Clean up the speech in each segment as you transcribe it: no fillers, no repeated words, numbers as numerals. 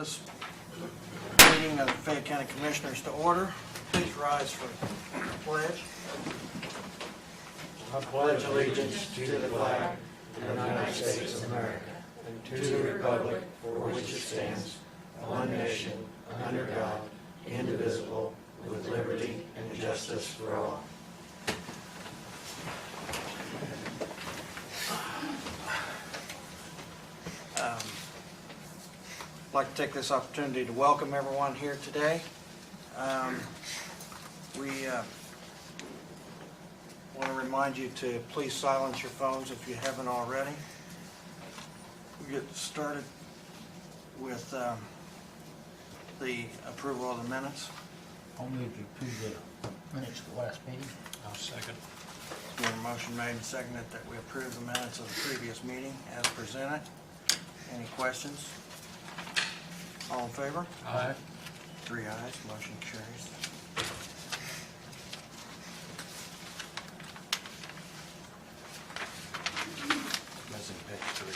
This meeting of the Fayette County Commissioners to order. Please rise for the pledge. I pledge allegiance to the flag of the United States of America and to the republic for which it stands, one nation, under God, indivisible, with liberty and justice for all. I'd like to take this opportunity to welcome everyone here today. We want to remind you to please silence your phones if you haven't already. We get started with the approval of the minutes. I'll move to approve the minutes of the last meeting. I'll second. We have a motion made and seconded that we approve the minutes of the previous meeting as presented. Any questions? All in favor? Aye. 3 ayes, motion carries. Missing page 3.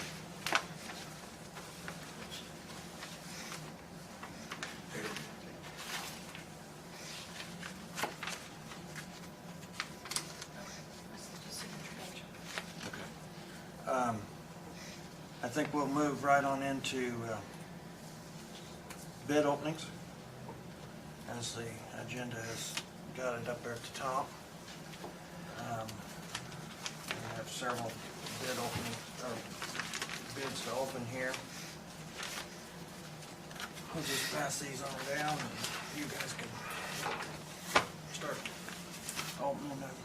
Okay. I think we'll move right on into bid openings, as the agenda has got it up there at the top. We have several bid openings, or bids to open here. We'll just pass these on down and you guys can start opening them.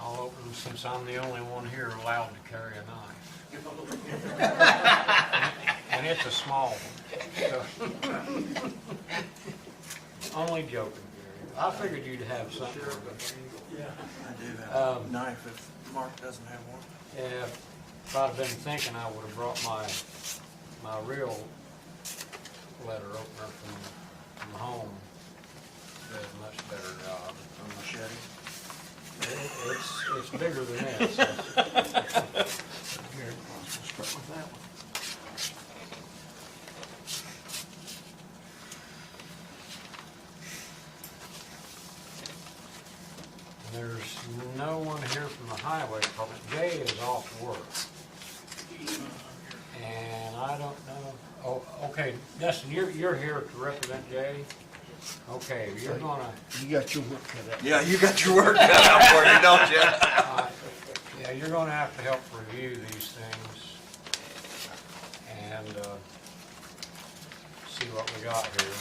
I'll open them since I'm the only one here allowed to carry a knife. And it's a small one. So. Only joking, Gary. I figured you'd have something. I do have a knife if Mark doesn't have one. Yeah, if I'd have been thinking, I would have brought my real letter opener from home. Did a much better job. A machete. It's bigger than this. Here, we'll start with that one. There's no one here from the highway department. Jay is off work. And I don't know, oh, okay, Dustin, you're here to represent Jay? Okay, you're gonna, You got your work cut out. Yeah, you got your work cut out for you, don't you? yeah, you're gonna have to help review these things and, see what we got here.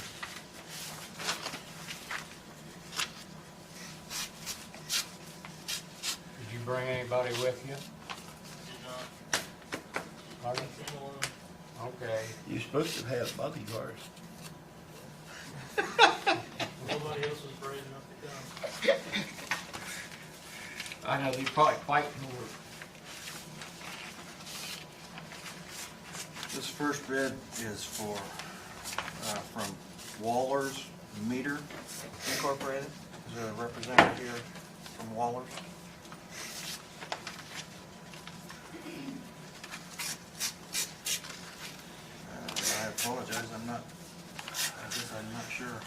Did you bring anybody with you? Pardon? Okay. You're supposed to have bodyguards. Nobody else is brave enough to come. I know, they're probably fighting over it. This first bid is for, from Waller's Meter Incorporated. Is there a representative here from Waller's? I apologize, I'm not sure.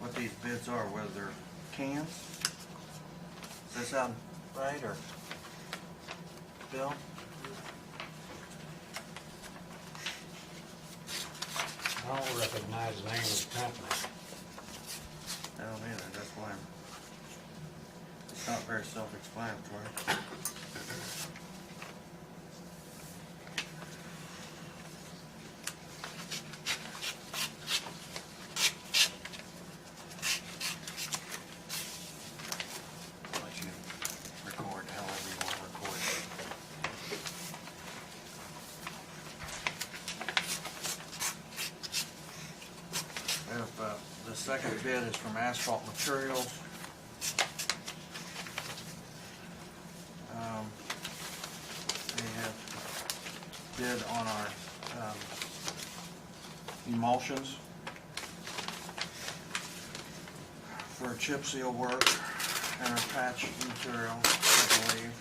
What these bids are, whether they're cans? Does that sound right, or Bill? I don't recognize the name of the company. I don't either, that's why it's not very self-explanatory. I'll let you record however you want to record. If, the second bid is from Asphalt Materials. They have bid on our emulsions for chip seal work and our patch material, I believe.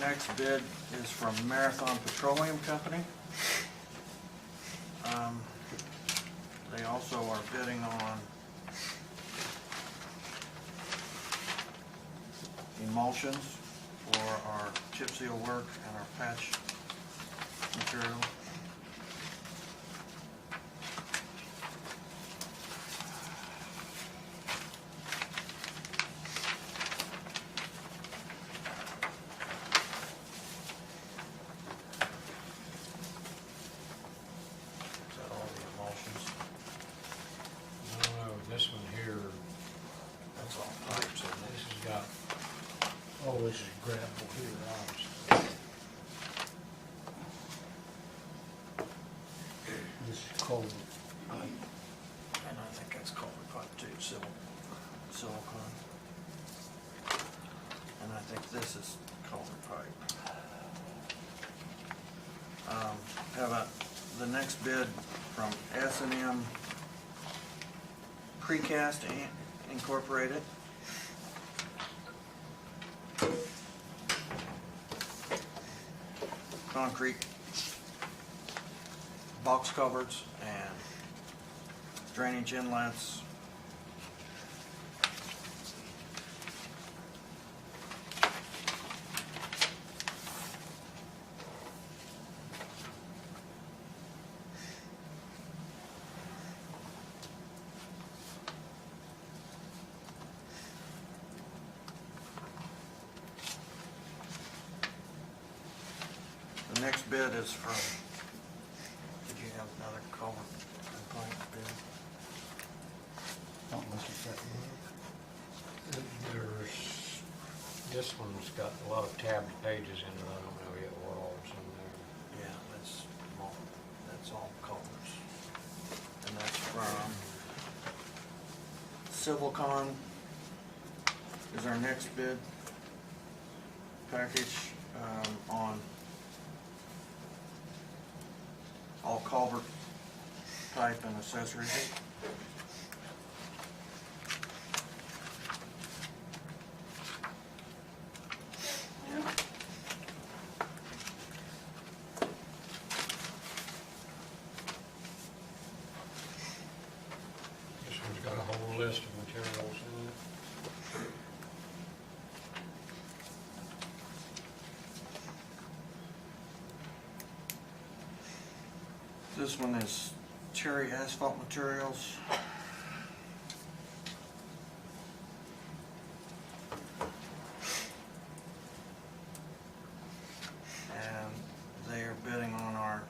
next bid is from Marathon Petroleum Company. They also are bidding on emulsions for our chip seal work and our patch material. Is that all the emulsions? No, this one here, That's all pipes in this this. has got, oh, this is gravel here, obviously. This is cold. And I think that's culvert pipe too, silicone. And I think this is culvert pipe. Have the next bid from S&M Precast Incorporated. Concrete box covers and drainage inlets. The next bid is from, did you have another culvert and pipe bid? Don't look at that one. There's, this one's got a lot of tabbed pages in it, I don't know yet what all's in there. Yeah, that's all culverts. And that's from Civilcon is our next bid package on all culvert pipe and accessories. This one's got a whole list of materials in it. This one is Cherry Asphalt Materials. And they are bidding on our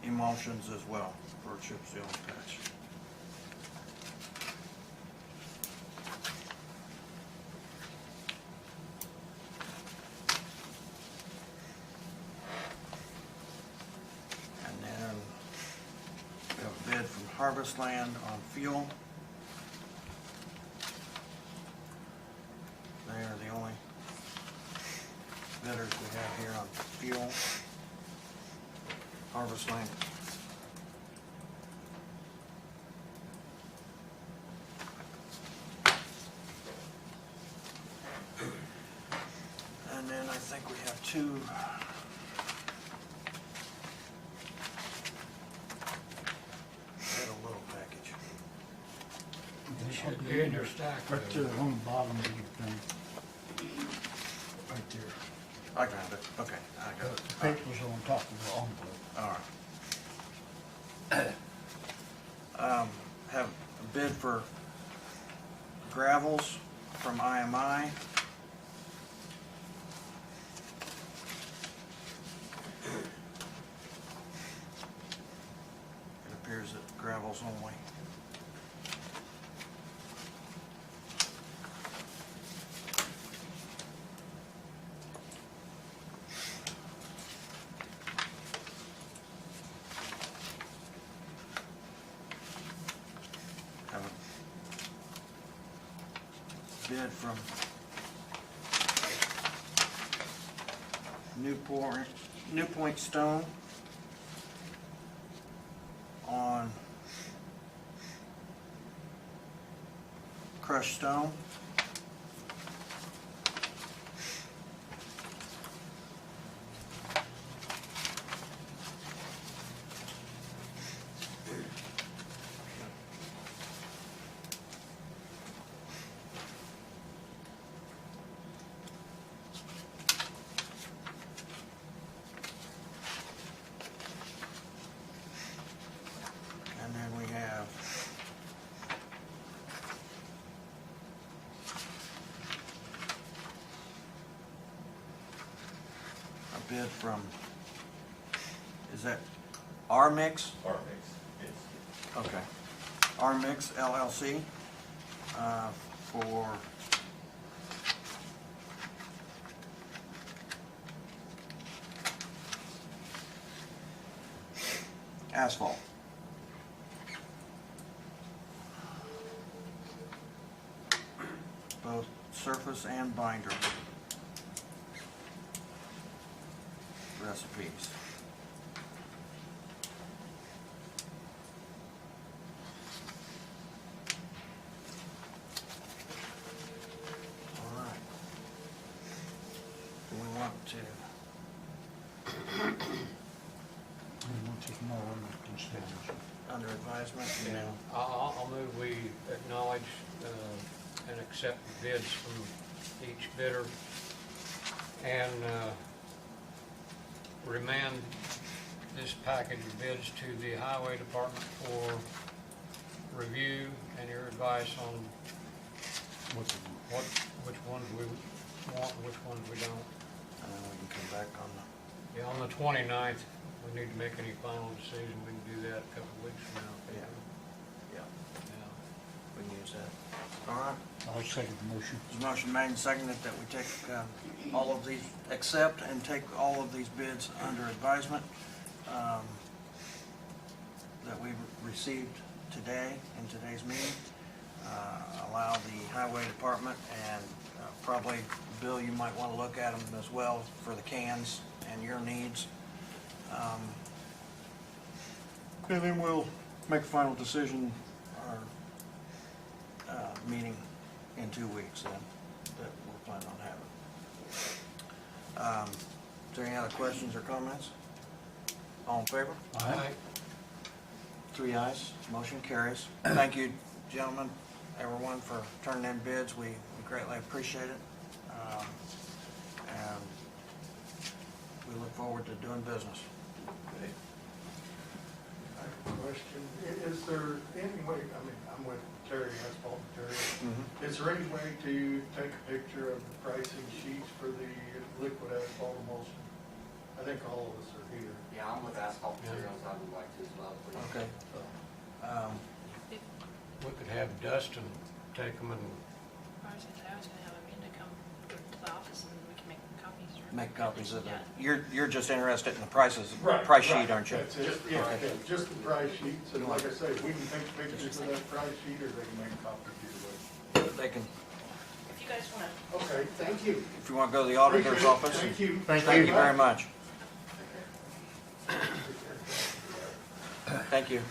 emulsions as well for chip seal and patch. And then we have a bid from Harvest Land on fuel. They are the only bidders we have here on fuel. Harvest Land. And then I think we have two. Had a little package. It should be in your stack. Right there on the bottom of your thing. Right there. I got it. Okay, I got it. The paper's on top of the envelope. All right. Have a bid for gravels from IMI. It appears that gravels only. Have a bid from New Point Stone on crushed stone. bid from, is that R-Mix? Our mix, yes. Okay. R-Mix LLC for asphalt. Both surface and binder recipes. All right. Do we want to, We want to know on the consideration. under advisement? Yeah, I'll move we acknowledge and accept the bids from each bidder and remand this package of bids to the highway department for review and your advice on which ones we want and which ones we don't. And then we can come back on the, Yeah, on the 29th, we need to make any final decision, we can do that a couple of weeks from now. yeah, Yeah. we can use that. All right. I'll second the motion. There's a motion made and seconded that we take all of these, accept and take all of these bids under advisement that we received today in today's meeting. Allow the highway department and probably, Bill, you might want to look at them as well for the cans and your needs. And then we'll make a final decision, our meeting in 2 weeks then, that we're planning on having. Is there any other questions or comments? All in favor? Aye. 3 ayes, motion carries. Thank you, gentlemen, everyone, for turning in bids. We greatly appreciate it. And we look forward to doing business. I have a question. Is there any way, I mean, I'm with Terry, Asphalt Terry. Is there any way to take a picture of the pricing sheets for the liquid asphalt emulsion? I think all of us are here. Yeah, I'm with Asphalt Materials, I would like to as well, please. Okay. We could have Dustin take them and, I was gonna have Amanda come to the office and we can make copies. or- Make copies of it. Yeah. You're just interested in the prices, Right, price sheet, right. aren't you? That's it, yeah, okay, just the price sheets, and like I say, we can take pictures of that price sheet, or they can make copies either way. They can, If you guys wanna, Okay, thank you. if you want to go to the auditor's Appreciate it. office. Thank you. Thank you very much. Thank you.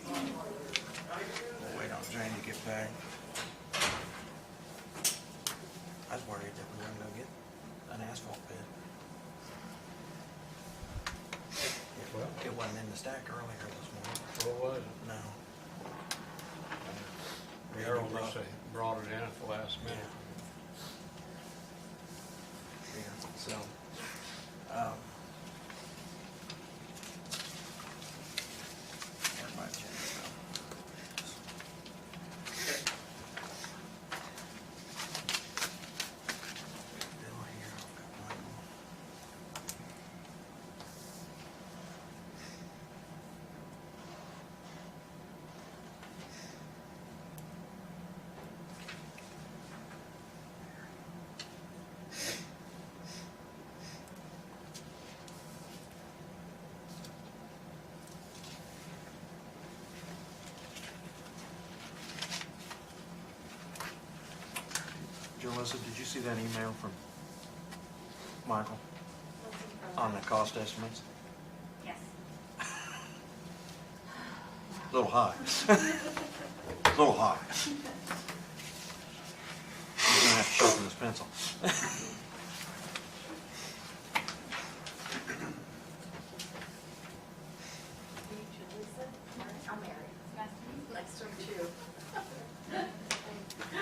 We'll wait on Jane to get back. I was worried that we weren't gonna get an asphalt bid. well, It wasn't in the stack earlier this morning. what was it? No. Darrell must have brought it in at the last minute. Yeah, so, where'd my agenda go? Bill here, I've got Michael. Jalissa, did you see that email from Michael on the cost estimates? Yes. A little high. A little high. He's gonna have to sharpen his pencil. I'm Mary. Nice to meet you. Nice to meet you.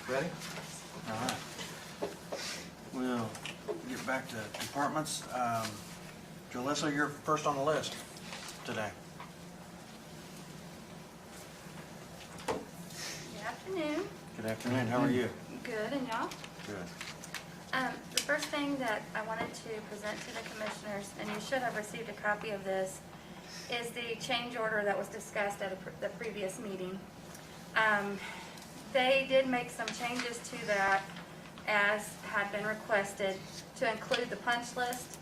Ready? All right. We'll get back to departments. Jalissa, you're first on the list today. Good afternoon. Good afternoon, how are you? Good, and y'all? Good. The first thing that I wanted to present to the commissioners, and you should have received a copy of this, is the change order that was discussed at the previous meeting. They did make some changes to that, as had been requested, to include the punch list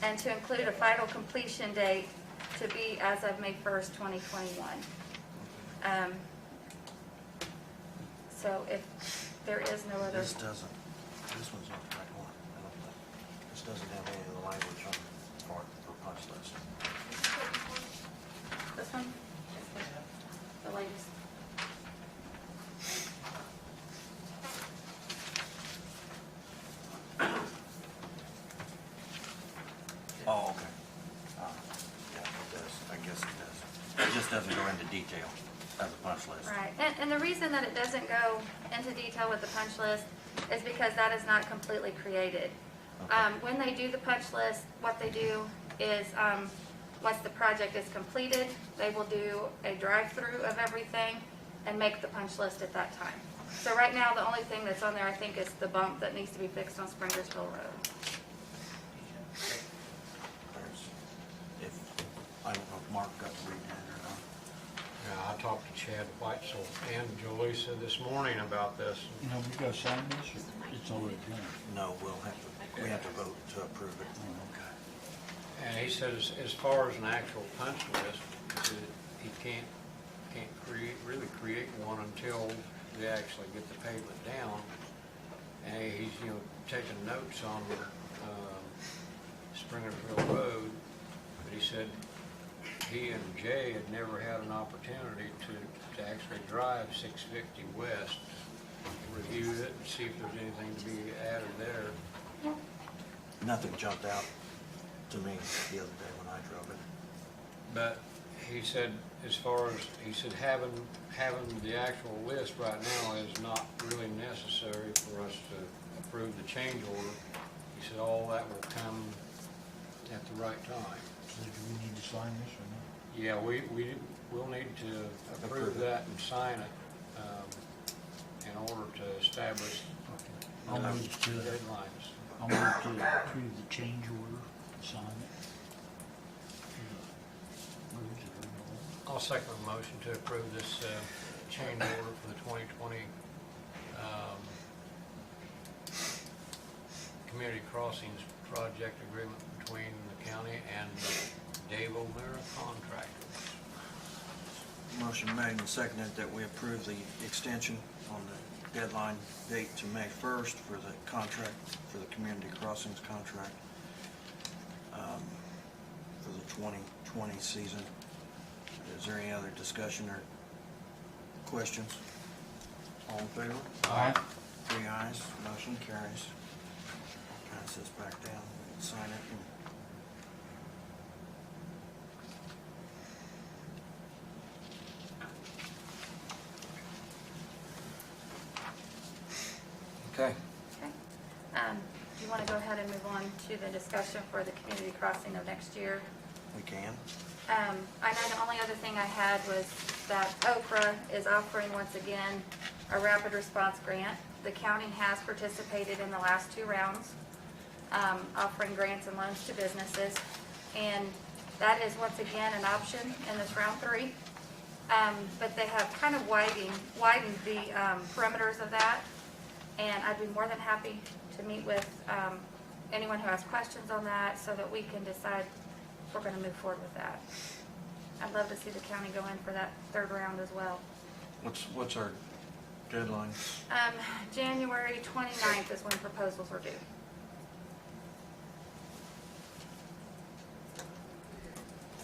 and to include a final completion date to be as of May 1st, 2021. So if there is no other, This doesn't, this one's not the right one, I don't think. This doesn't have any of the language on for punch list. this one is the latest. Oh, okay. Yeah, it does, I guess it does. It just doesn't go into detail as a punch list. Right, and the reason that it doesn't go into detail with the punch list is because that is not completely created. Okay. When they do the punch list, what they do is, once the project is completed, they will do a drive-through of everything and make the punch list at that time. So right now, the only thing that's on there, I think, is the bump that needs to be fixed on Springersville Road. I don't know if Mark got to read that or not. Yeah, I talked to Chad Whitesell and Jaleesa this morning about this. You know, we gotta sign this, or it's already done? No, we have to vote to approve it. Oh, okay. And he said as far as an actual punch list, he said he can't really create one until they actually get the pavement down. And he's, taking notes on Springersville Road, but he said he and Jay had never had an opportunity to actually drive 650 West, review it and see if there's anything to be added there. Nothing jumped out to me the other day when I drove it. But he said, having the actual list right now is not really necessary for us to approve the change order. He said all that will come at the right time. So do we need to sign this or not? Yeah, we'll need to approve that and sign it in order to establish I'll move to, deadlines. I'll move to approve the change order, sign it. Where is it? I'll second the motion to approve this change order for the 2020 Community Crossings Project Agreement between the county and Dave O'Meara Contractors. Motion made and seconded that we approve the extension on the deadline date to May 1st for the contract, for the Community Crossings contract for the 2020 season. Is there any other discussion or questions? All in favor? Aye. 3 ayes, motion carries. Pass this back down, sign it. Okay. Okay. Do you want to go ahead and move on to the discussion for the community crossing of next year? We can. I know the only other thing I had was that Okra is offering once again a rapid response grant. The county has participated in the last 2 rounds, offering grants and loans to businesses. And that is once again an option in this round 3. But they have kind of widened the perimeters of that. And I'd be more than happy to meet with anyone who has questions on that so that we can decide if we're going to move forward with that. I'd love to see the county go in for that 3rd round as well. What's our deadline? January 29th is when proposals are due.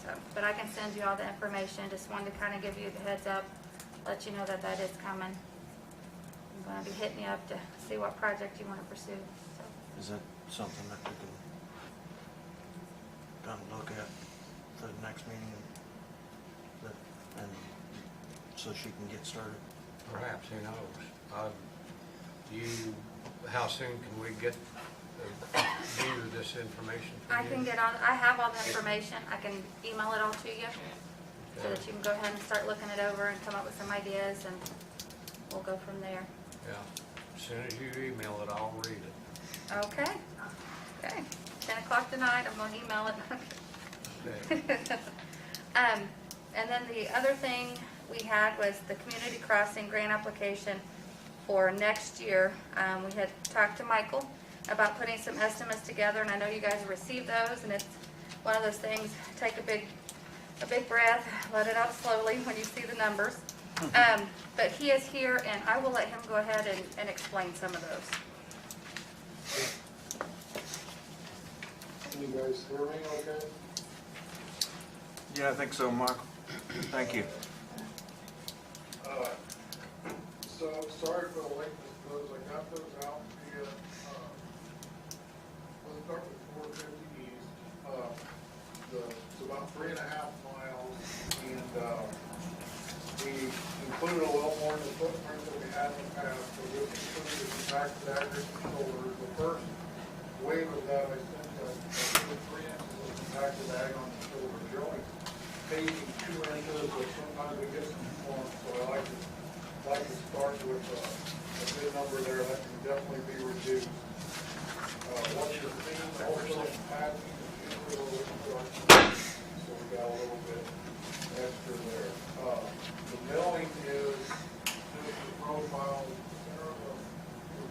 So, but I can send you all the information. Just wanted to kind of give you the heads up, let you know that that is coming. I'm going to be hitting you up to see what project you want to pursue. So. Is that something that we can kind of look at for the next meeting? And so she can get started? Perhaps, who knows? How soon can we get view this information from I you? can I have all the information. I can email it all to you so that you can go ahead and start looking it over and come up with some ideas, and we'll go from there. Yeah, as soon as you email it, I'll read it. Okay? Okay. 10 o'clock tonight, I'm gonna email it. Okay. And then the other thing we had was the community crossing grant application for next year. We had talked to Michael about putting some estimates together, and I know you guys have received those, and it's one of those things, take a big breath, let it out slowly when you see the numbers. But he is here, and I will let him go ahead and explain some of those. Can you guys hear me okay? Yeah, I think so, Michael. Thank you. So, sorry for the lateness, because I got those out via, let's start with 450 East. It's about 3.5 miles, and, we included a little more in the footprint that we had in the past, so this included the compacted aggregate and shoulders. The first wave of that, I sent, 3 inches of compacted ag on the shoulder. You're only paving 2 inches, but sometimes we get some forms, so I like to start with a good number there. That can definitely be reduced. What you're seeing, also patching is usually a little bit short, so we got a little bit extra there. The milling is just the profile, the center of the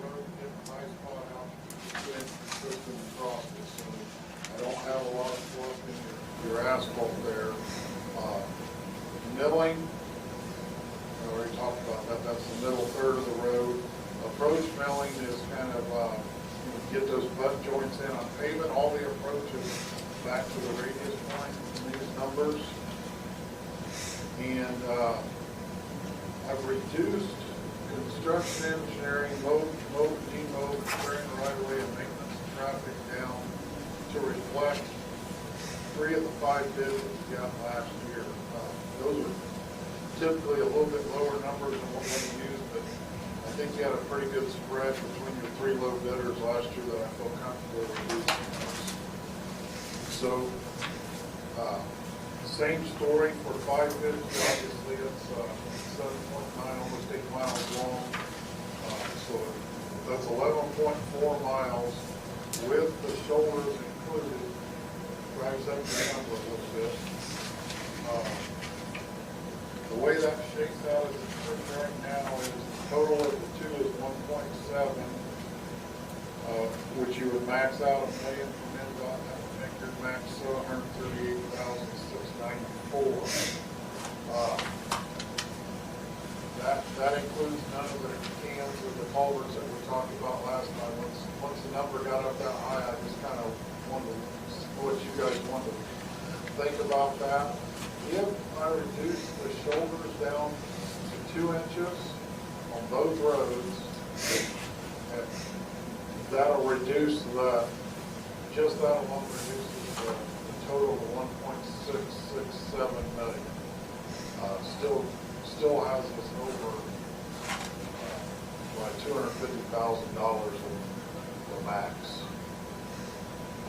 road, getting a nice spot out, keep it consistent across it. So I don't have a lot of fluff in your asphalt there. Milling, I already talked about that. That's the middle third of the road. Approach milling is kind of get those butt joints in on pavement. All the approaches back to the radius point in these numbers. And I've reduced construction engineering, mode, demote, clearing the right of way and maintenance of traffic down to reflect 3 of the 5 bids that we got last year. Those are typically a little bit lower numbers than what we used, but I think you had a pretty good spread between your 3 low bidders last year that I feel comfortable reducing those. So, same story for 550. Obviously, it's 7.9, almost 8 miles long. So that's 11.4 miles with the shoulders included. Drives up the number a little bit. The way that shakes out as it's written right now is the total of the 2 is 1.7, which you would max out $1 million from NDOT. That would make your max $138,694. That includes none of the cans or the culverts that we talked about last time. Once the number got up that high, I just kind of wanted to see what you guys wanted to think about that. If I reduce the shoulders down to 2 inches on both roads, that'll reduce just that alone reduces the total to 1.667 million. Still has us over by $250,000 of the max,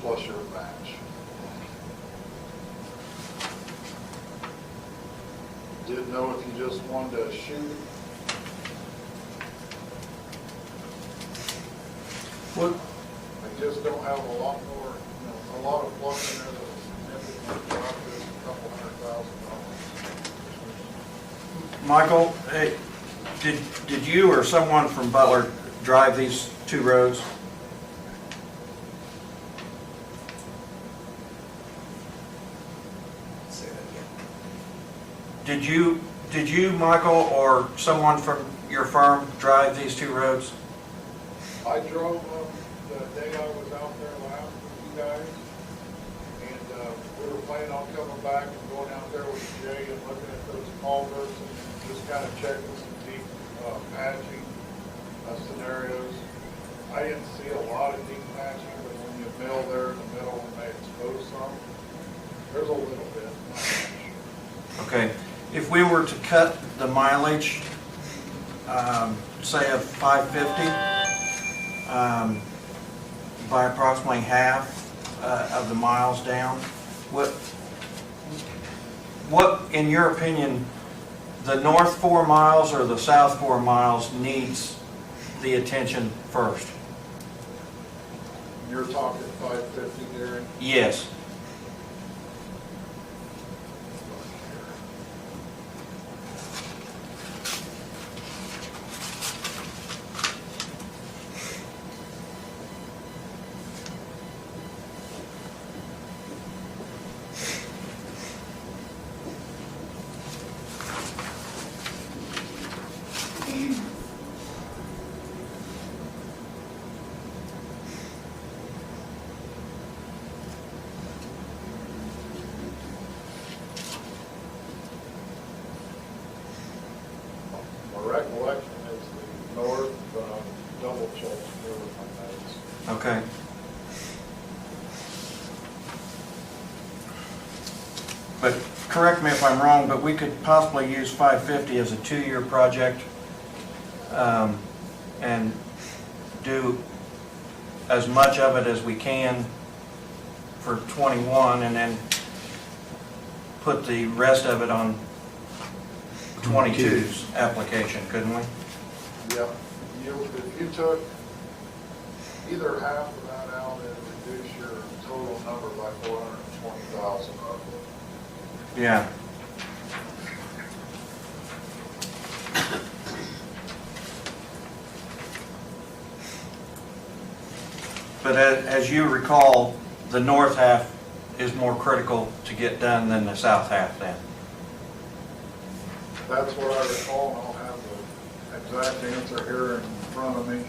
plus your match. Didn't know if you just wanted to shoot. What, I just don't have a lot more, a lot of fluff in there that will significantly drop this $200,000. Michael, hey, did you or someone from Butler drive these 2 roads? Say that again. Did you, Michael, or someone from your firm drive these 2 roads? I drove them the day I was out there last with you guys, and we were planning on coming back and going out there with Jay and looking at those culverts and just kind of checking some deep patching scenarios. I didn't see a lot of deep patching, but when you mill there in the middle and they expose some, there's a little bit, not much. Okay, if we were to cut the mileage, say of 550, by approximately half of the miles down. What, in your opinion, the north 4 miles or the south 4 miles needs the attention first? You're talking 550, Gary? Yes. My recollection is the north, double check here with my notes. Okay. But correct me if I'm wrong, but we could possibly use 550 as a 2-year project and do as much of it as we can for 21 and then put the rest of it on 22's application, couldn't we? Yep. If you took either half of that out and reduce your total number by 420,000. Yeah. But as you recall, the north half is more critical to get done than the south half then. That's what I recall, and I'll have the exact answer here in front of me.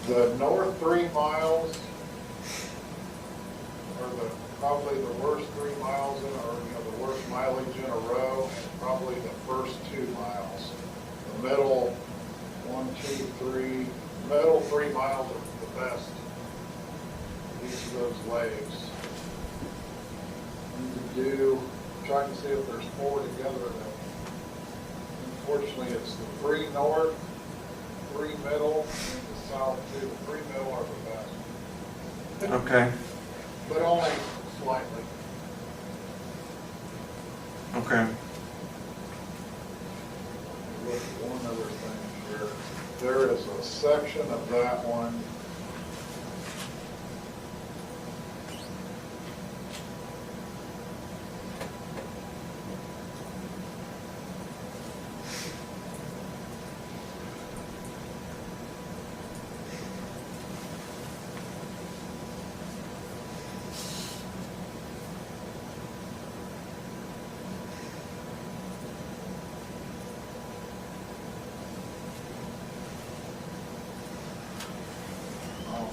The north 3 miles are probably the worst 3 miles the worst mileage in a row, and probably the first 2 miles. The middle 1, 2, 3, middle 3 miles are the best. Each of those legs. You could do, trying to see if there's 4 together. Unfortunately, it's the 3 north, 3 middle, and the south 2. The 3 middle are the best. Okay. But only slightly. Okay. Look at one other thing here. There is a section of that one.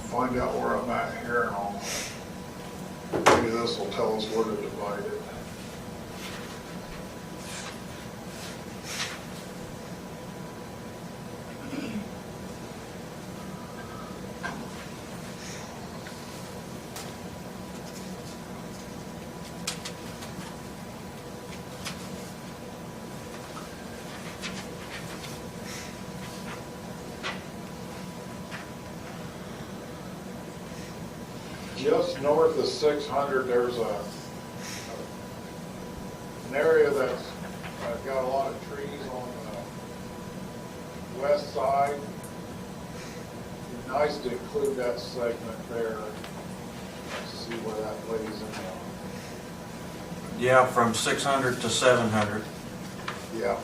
Find out where I'm at here, and maybe this will tell us where to divide it. Just north of 600, there's an area that's got a lot of trees on the west side. It'd be nice to include that segment there. See where that lays in. Yeah, from 600 to 700. Yeah.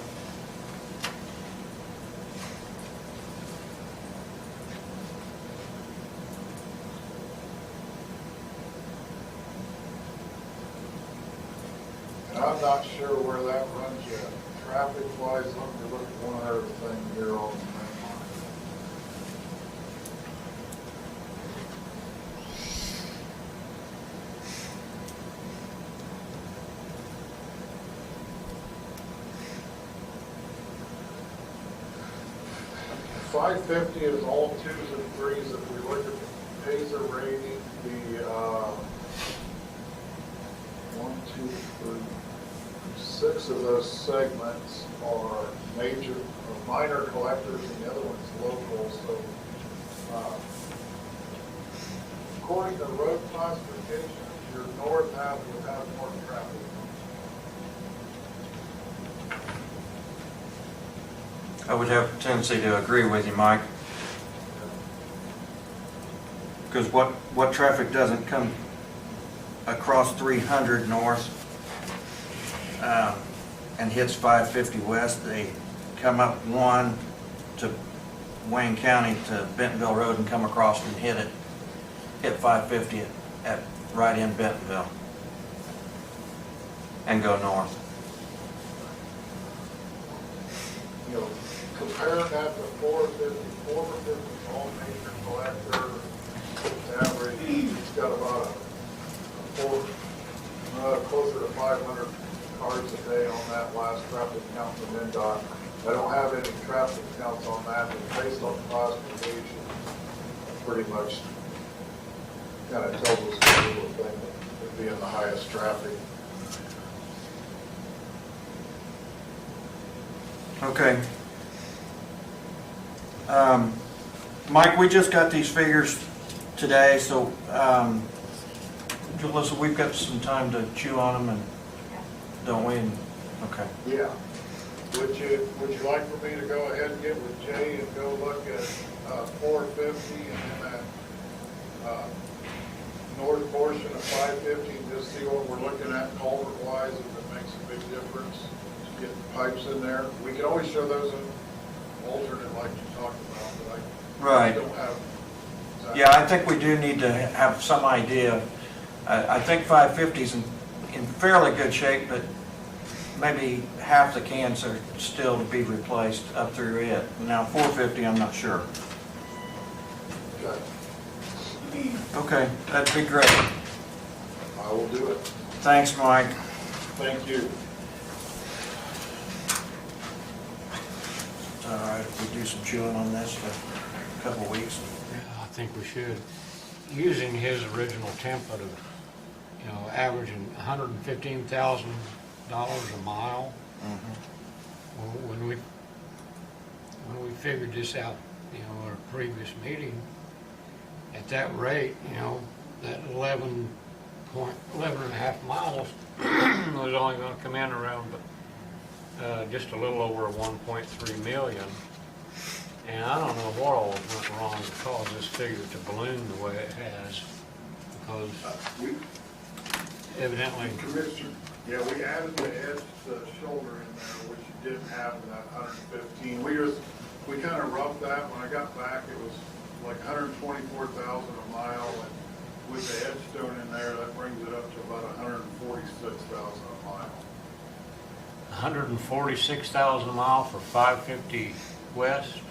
I'm not sure where that runs yet. Traffic-wise, let me look at one other thing here on the main line. $550 is all 2s and 3s. If we look at the Pacer rating, the 1, 2, 3. 6 of those segments are major, or minor collectors, and the other one's local, so, according to road classification, your north half would have more traffic. I would have a tendency to agree with you, Mike. Because what traffic doesn't come across 300 north and hits 550 west, they come up 1 to Wayne County to Bentonville Road and come across and hit 550 at right in Bentonville and go north. You know, comparing that to 450, 450 is all major collector, it's average, it's got about closer to 500 cars a day on that last traffic count from NDOT. I don't have any traffic counts on that, but based on classification, pretty much kind of tells us the little thing that would be in the highest traffic. Okay. Mike, we just got these figures today, so Julissa, we've got some time to chew on them, and don't we? Okay. Yeah. Would you like for me to go ahead and get with Jay and go look at 450 and then that north portion of 550 and just see what we're looking at culvert wise, if it makes a big difference, to get pipes in there? We can always show those in alternate like you talked about, but I don't have. Yeah, I think we do need to have some idea. I think 550 is in fairly good shape, but maybe half the cans are still to be replaced up through it. Now 450, I'm not sure. Okay. Okay, that'd be great. I will do it. Thanks, Mike. Thank you. It's all right if we do some chewing on this for a couple of weeks. I think we should. Using his original template of, averaging $115,000 a mile. Mm-hmm. When we figured this out, at a previous meeting, at that rate, that 11 and a half miles was only going to come in around just a little over 1.3 million. And I don't know what all went wrong to cause this figure to balloon the way it has, because evidently. Commissioner, yeah, we added the edge shoulder in there, which you didn't have in that 115. We kind of roughed that. When I got back, it was like 124,000 a mile, and with the edge stone in there, that brings it up to about 146,000 a mile. 146,000 a mile for 550 west.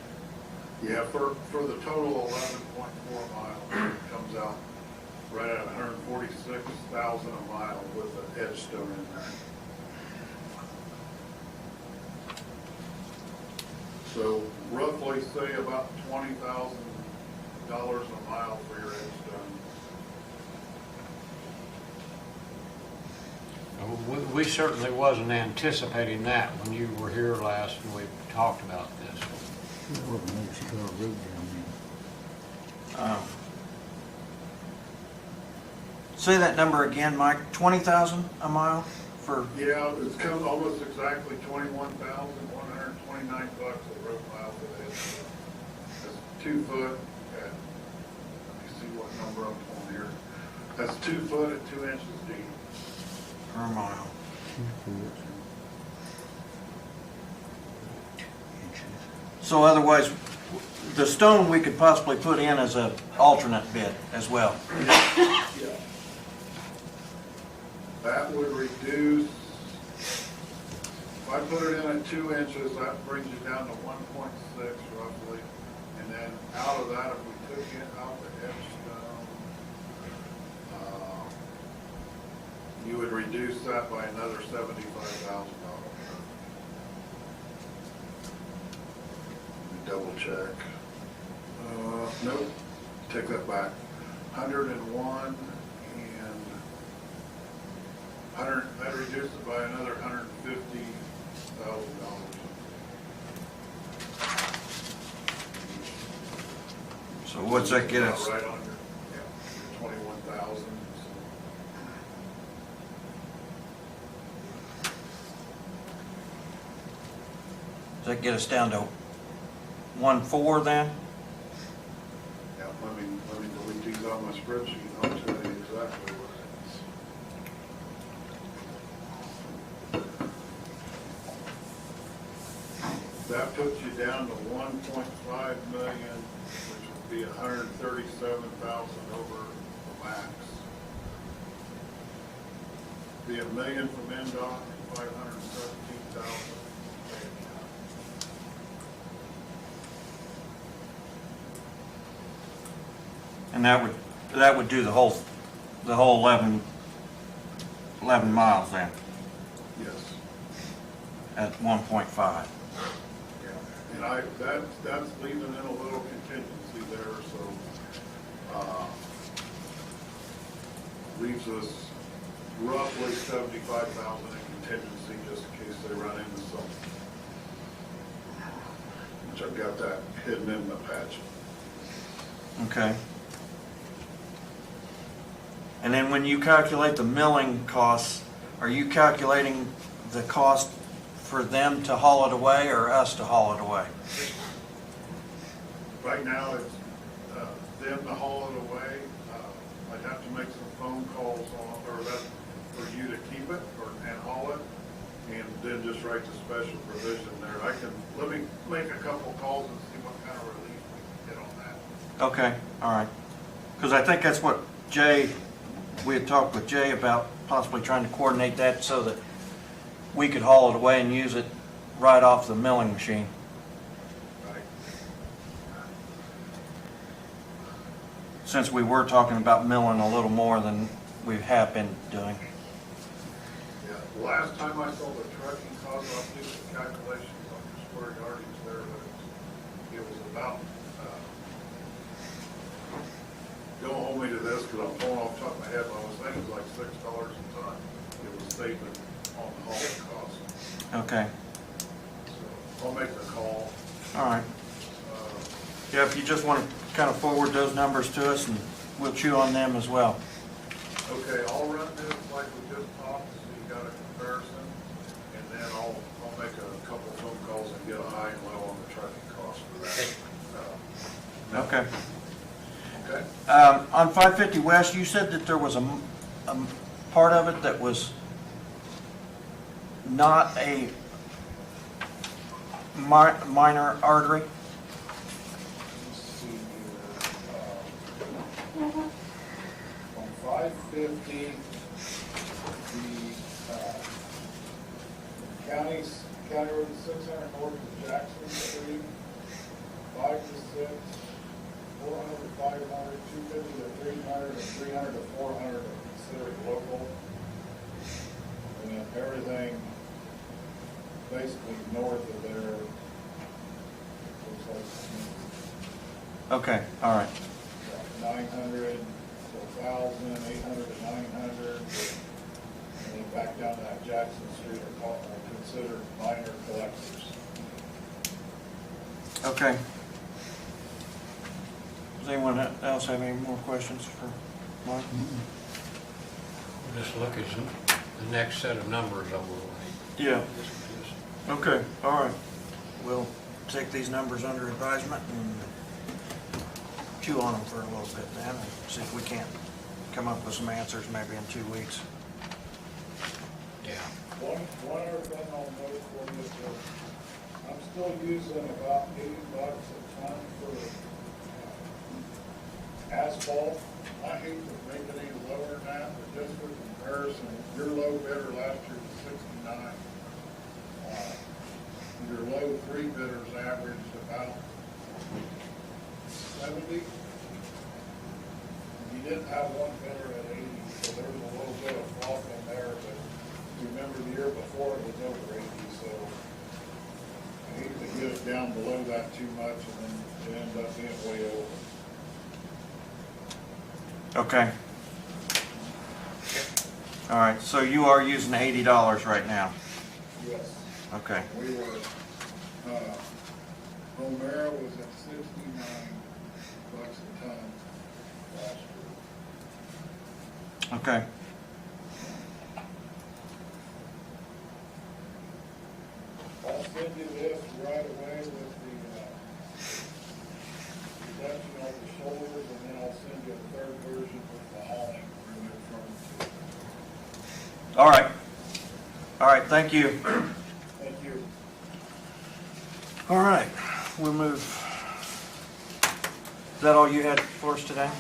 Yeah, for the total 11.4 miles, it comes out right at 146,000 a mile with the edge stone in there. So roughly say about $20,000 a mile for your edge stone. We certainly wasn't anticipating that when you were here last and we talked about this. Say that number again, Mike. 20,000 a mile for. Yeah, it's come almost exactly $21,129 a road mile for the edge stone. That's 2 foot at, let me see what number I'm pulling here. That's 2 foot at 2 inches deep. Per mile. So otherwise, the stone we could possibly put in as an alternate bid as well. Yeah. That would reduce, if I put it in at 2 inches, that brings you down to 1.6 roughly. And then out of that, if we took it out the edge stone, you would reduce that by another $75,000. Double check. Nope, take that back. 101 and That reduced it by another $150,000. So what's that get us? Right under, yeah, 21,000. Does that get us down to 1.4 then? Yeah, let me delete these on my spreadsheet, and I'll tell you exactly what it is. That puts you down to 1.5 million, which would be 137,000 over the max. Be $1 million from NDOT and 517,000. And that would do the whole 11 miles then Yes. at 1.5. Yeah, and that's leaving in a little contingency there, so, leaves us roughly 75,000 in contingency just in case they run into something. Which I've got that hidden in the patch. Okay. And then when you calculate the milling costs, are you calculating the cost for them to haul it away or us to haul it away? Right now, it's, them to haul it away. I'd have to make some phone calls on, or that, for you to keep it and haul it, and then just write the special provision there. Let me make a couple calls and see what kind of relief we can get on that. Okay, all right. Because I think that's what we had talked with Jay about possibly trying to coordinate that so that we could haul it away and use it right off the milling machine. Right. Since we were talking about milling a little more than we have been doing. Yeah, the last time I saw the trucking cost, I'll do the calculations on the square yardage there, but it was about, don't hold me to this because I'm pulling off the top of my head, but I was thinking it was like $6 a ton. It was saving on the hauling cost. Okay, So I'll make the call. all right. Yeah, if you just want to kind of forward those numbers to us and we'll chew on them as well. Okay, I'll run this like we just talked, so you got a comparison, and then I'll make a couple phone calls and get a high and low on the trucking cost for that. Okay. Okay? On 550 West, you said that there was a part of it that was not a minor artery? Let's see here. On 550, the county road 600 north of Jackson Street, 5 to 6, 400 to 500, 250 to 300, and 300 to 400 are considered local. And then everything basically north of there looks like Okay, all right. 900 to 1,000, 800 to 900, and then back down to that Jackson Street are considered minor collectors. Okay. Does anyone else have any more questions for Mike? We'll just look at the next set of numbers over the way. Yeah. Okay, all right. We'll take these numbers under advisement and chew on them for a little bit then and see if we can't come up with some answers maybe in 2 weeks. Yeah. One other thing I'll note for you is that I'm still using about $80 a ton for asphalt. I hate to make it any lower than that, but just for comparison, your low bidder last year was 69. Your low three bidders averaged about 70. You didn't have one bidder at 80, so there was a little bit of fluff in there, but remember the year before it was over 80, so I hate to get it down below that too much and then it ends up being way over. Okay. All right, so you are using $80 right now? Yes. Okay. We were, Romero was at $69 a ton last year. Okay. I'll send you this right away with the, reduction of the shoulders, and then I'll send you a third version with the hauling removed from it. All right. All right, thank you. Thank you. All right, we'll move. Is that all you had for us today?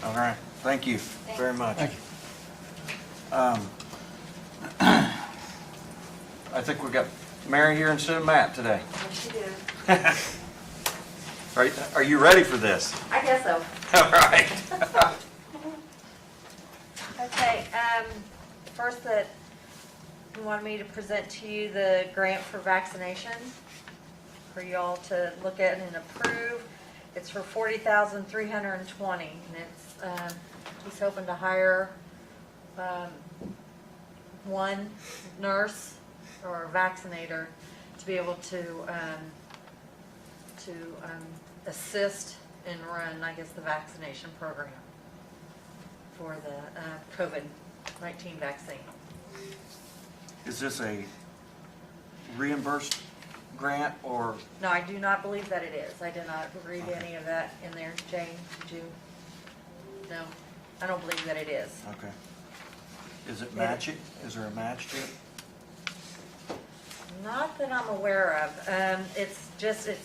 All right, thank you very much. Thank you. I think we got Mary here instead of Matt today. Yes, you do. Are you ready for this? I guess so. All right. Okay, first that you wanted me to present to you the grant for vaccination for y'all to look at and approve. It's for $40,320, and it's, he's hoping to hire, one nurse or a vaccinator to be able to assist and run, I guess, the vaccination program for the COVID-19 vaccine. Is this a reimbursed grant or? No, I do not believe that it is. I did not read any of that in there. Jane, did you? No, I don't believe that it is. Okay. Is it matching? Is there a match to it? Not that I'm aware of. It's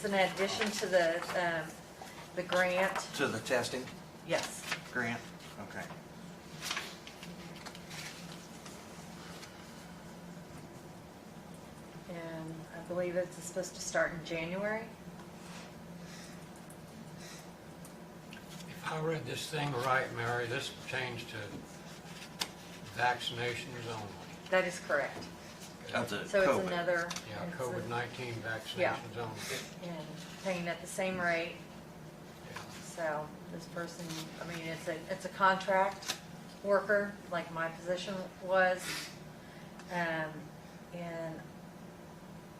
an addition to the grant. To the testing Yes. grant? Okay. And I believe it's supposed to start in January. If I read this thing right, Mary, this pertains to vaccinations only. That is correct. Of the So it's COVID. another. Yeah, it's a- COVID-19 Yeah. vaccinations only. And paying at the same rate. Yeah. So this person, I mean, it's a contract worker, like my position was. And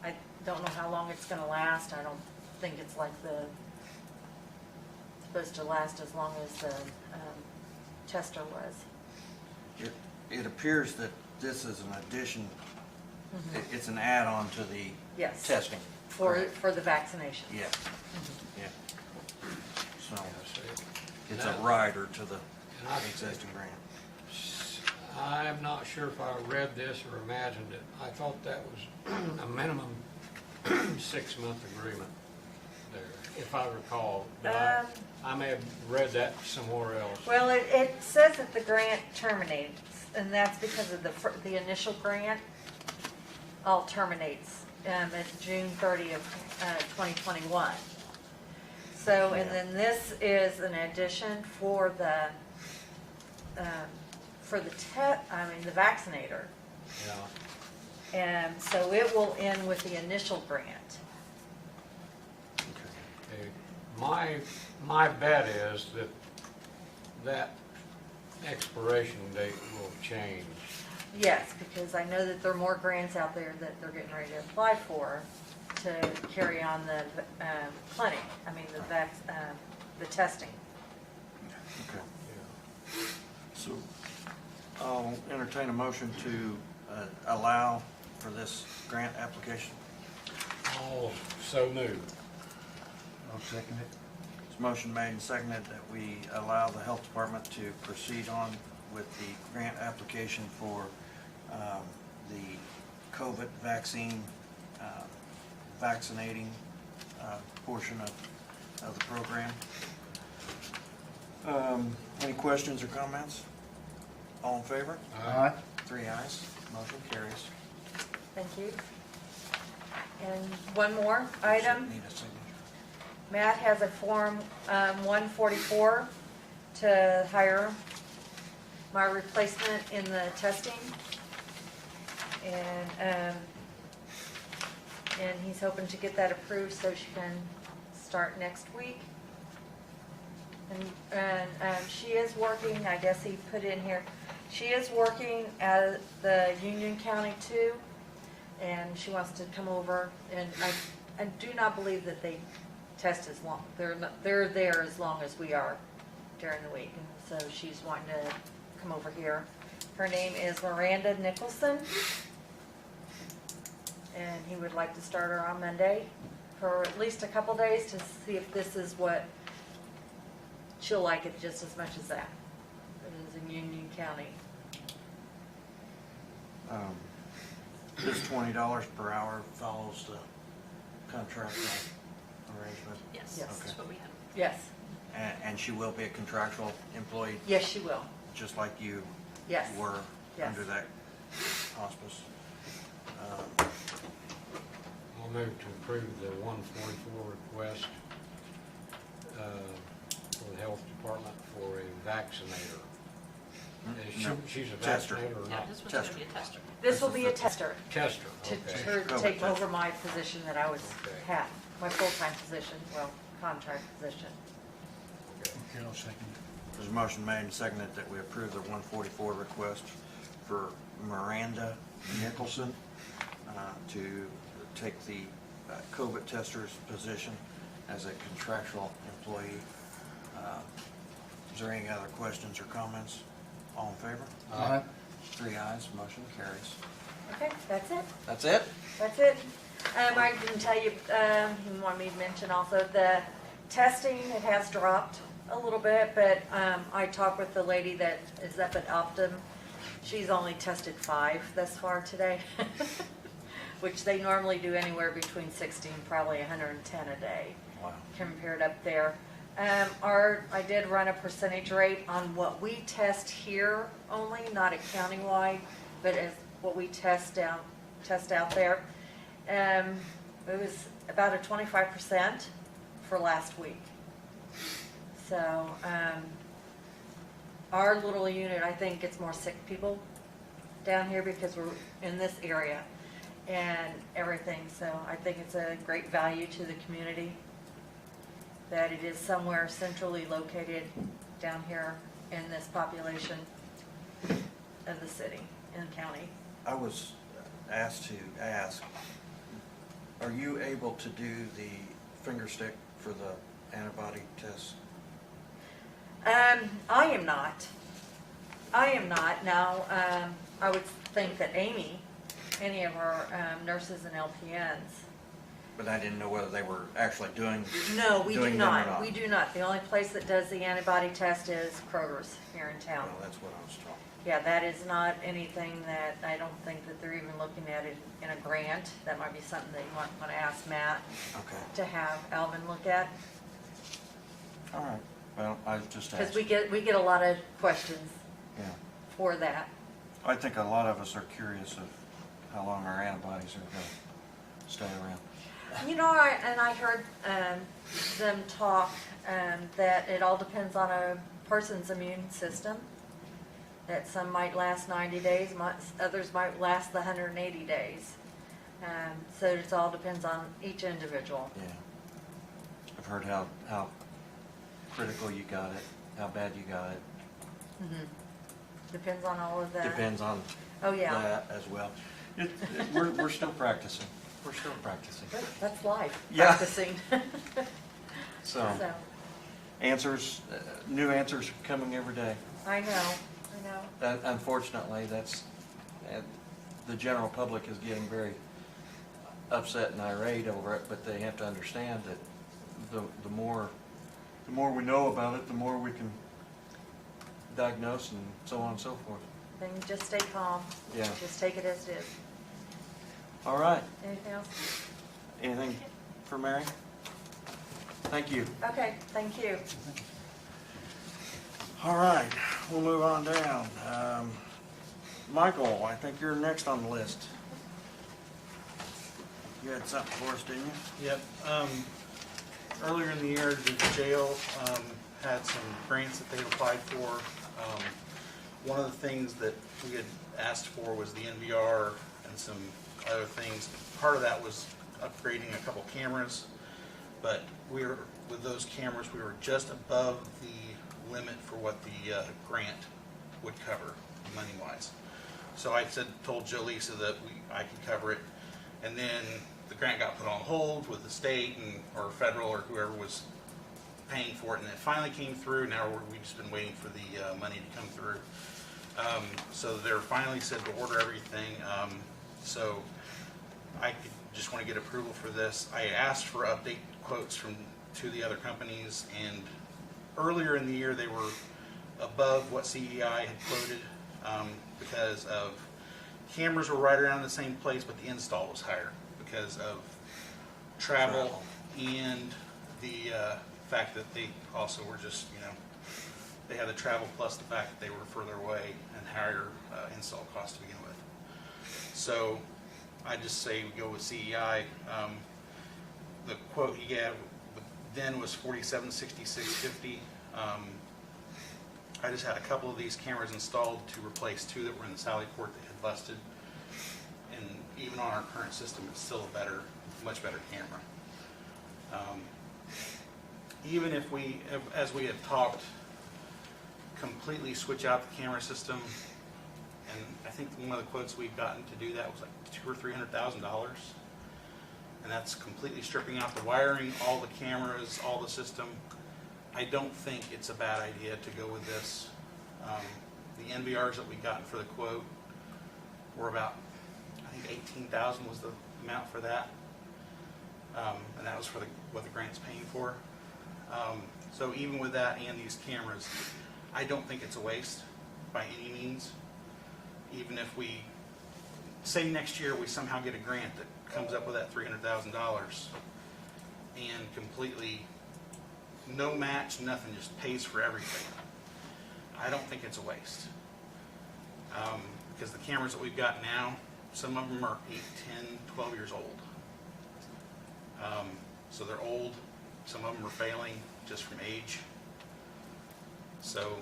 I don't know how long it's gonna last. I don't think it's like supposed to last as long as the tester was. It appears that this is an addition, it's an add-on to the Yes. testing. For Correct. the vaccination. Yeah, yeah. So Yeah, so it's a that- rider to the And I- existing grant. I'm not sure if I read this or imagined it. I thought that was a minimum 6-month agreement there, if I recall. But I may have read that somewhere else. Well, it says that the grant terminates, and that's because of the initial grant all terminates at June 30th, 2021. So, and then this is an addition for the the vaccinator. Yeah. And so it will end with the initial grant. Okay. My bet is that expiration date will change. Yes, because I know that there are more grants out there that they're getting ready to apply for to carry on the clinic, the testing. Okay. Yeah. So I'll entertain a motion to allow for this grant application. Oh, so moved. I'll second it. It's motion made and seconded that we allow the health department to proceed on with the grant application for the COVID vaccine, vaccinating portion of the program. Any questions or comments? All in favor? Aye. 3 ayes, motion carries. Thank you. And one more item. Need a signature. Matt has a Form 144 to hire my replacement in the testing. And he's hoping to get that approved so she can start next week. And she is working, I guess he put in here, She is working at the Union County too, and she wants to come over, and I do not believe that they test as long, they're there as long as we are during the week, and so she's wanting to come over here. Her name is Miranda Nicholson, and he would like to start her on Monday for at least a couple days to see if this is what, she'll like it just as much as that. It is in Union County. This $20 per hour follows the contractual arrangement? Yes, Yes. that's what we have. Yes, And she will be a contractual employee, yes, she will. just like you Yes. were Yes. under that hospice. I'll move to approve the 144 request for the health department for a vaccinator. No, She's a tester. vaccinator or Yeah, not? this one's gonna Tester. be a tester. This will be a tester Tester, to, okay. her to COVID take tester. over my position that I was, Okay. had, my full-time position, well, contract position. Okay. Okay, I'll second it. There's a motion made and seconded that we approve the 144 request for Miranda Nicholson to take the COVID tester's position as a contractual employee. Is there any other questions or comments? All in favor? Aye. 3 ayes, motion carries. Okay, that's it. That's it? That's it. I didn't tell you, you wanted me to mention also the testing, it has dropped a little bit, but I talked with the lady that is up at Optum. She's only tested 5 thus far today, which they normally do anywhere between 60 and probably 110 a day Wow. compared up there. I did run a percentage rate on what we test here only, not at countywide, but as what we test out there. It was about a 25% for last week. So, our little unit, I think gets more sick people down here because we're in this area and everything. So I think it's a great value to the community that it is somewhere centrally located down here in this population of the city and county. I was asked to ask, are you able to do the finger stick for the antibody test? I am not. I am not. Now, I would think that Amy, any of our nurses and LPNs. But I didn't know whether they were actually doing. No, we do doing them or not. We do not. The only place that does the antibody test is Kroger's here in town. Well, that's what I was told. Yeah, that is not anything that, I don't think that they're even looking at it in a grant. That might be something that you want to ask Matt Okay, to have Alvin look at. all right. Well, I just Because asked. we get a lot of questions Yeah. for that. I think a lot of us are curious of how long our antibodies are going to stay around. You know, I heard them talk that it all depends on a person's immune system. That some might last 90 days, others might last the 180 days. So it all depends on each individual. Yeah. I've heard how critical you got it, how bad you got it. Mhm. Depends on all of that. Depends on Oh, yeah. that as well. We're still practicing. We're still practicing. That's life, Yeah. practicing. So, answers, new answers coming every day. I know. That, unfortunately, that's, the general public is getting very upset and irate over it, but they have to understand that the more we know about it, the more we can diagnose and so on and so forth. Then just stay calm. Yeah. Just take it as it is. All right. Anything else? Anything for Mary? Thank you. Okay, thank you. All right, we'll move on down. Michael, I think you're next on the list. You had something for us, didn't you? Yep. Earlier in the year, the jail had some grants that they applied for. One of the things that we had asked for was the NVR and some other things. Part of that was upgrading a couple cameras, but with those cameras, we were just above the limit for what the grant would cover money-wise. So I told Joe Lisa that I could cover it, and then the grant got put on hold with the state or federal or whoever was paying for it, and it finally came through. Now we've just been waiting for the money to come through. So they're finally said to order everything. So I just want to get approval for this. I asked for update quotes from 2 of the other companies, and earlier in the year they were above what CEI had quoted because of cameras were right around the same place, but the install was higher because of travel and the fact that they also were just, they had the travel plus the fact that they were further away and higher install cost to begin with. So I just say we go with CEI. The quote he gave then was $4766.50. I just had a couple of these cameras installed to replace 2 that were in the Sally Port that had busted. And even on our current system, it's still a much better camera. Even if we, as we have talked, completely switch out the camera system, and I think one of the quotes we've gotten to do that was like $200,000 or $300,000, and that's completely stripping out the wiring, all the cameras, all the system. I don't think it's a bad idea to go with this. The NVRs that we got for the quote were about, I think $18,000 was the amount for that, and that was for what the grant's paying for. So even with that and these cameras, I don't think it's a waste by any means. Even if we, say next year we somehow get a grant that comes up with that $300,000 and completely no match, nothing, just pays for everything, I don't think it's a waste. Because the cameras that we've got now, some of them are 8, 10, 12 years old. So they're old. Some of them are failing just from age. So